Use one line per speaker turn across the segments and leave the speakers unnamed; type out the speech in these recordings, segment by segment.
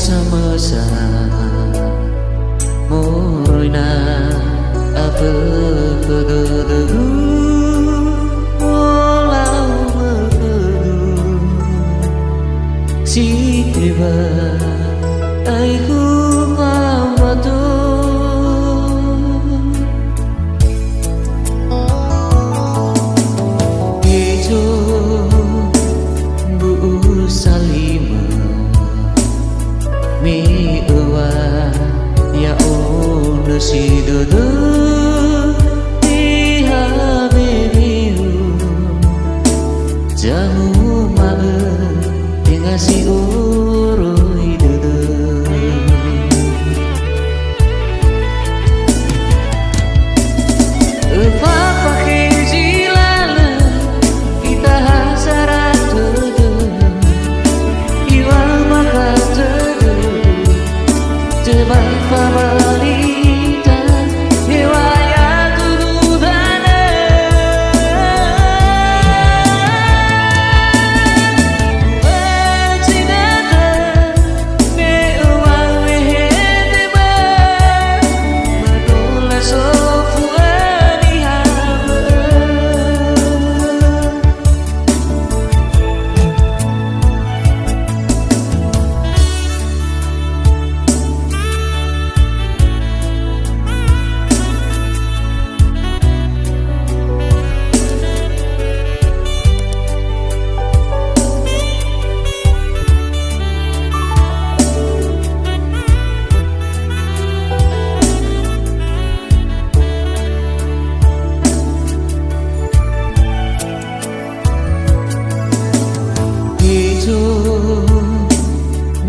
mesa môi na phơ phơ đơ đơ lao mơ phơ si triva ai khu ma to itu bu salima mi ewa ya ono si dodo di habibiu jamu ma tinggal si uroi dodo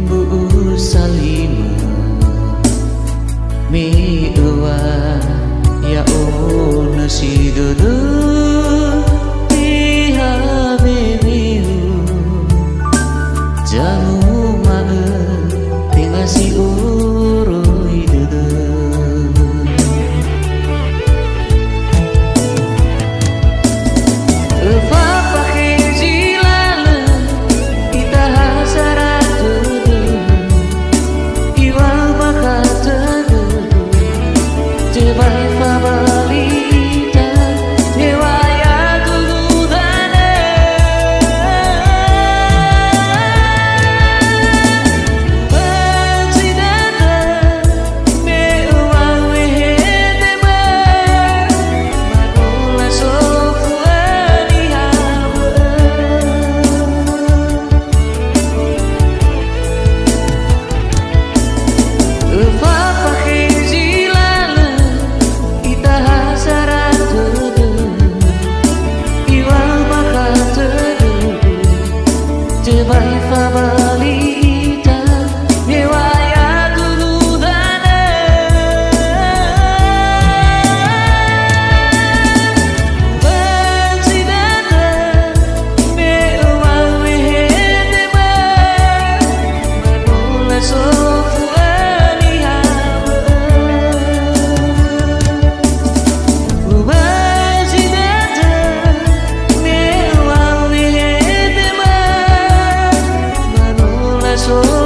bu salima mi ewa ya ono si dodo di habibiu jamu ma tinggal si uroi dodo so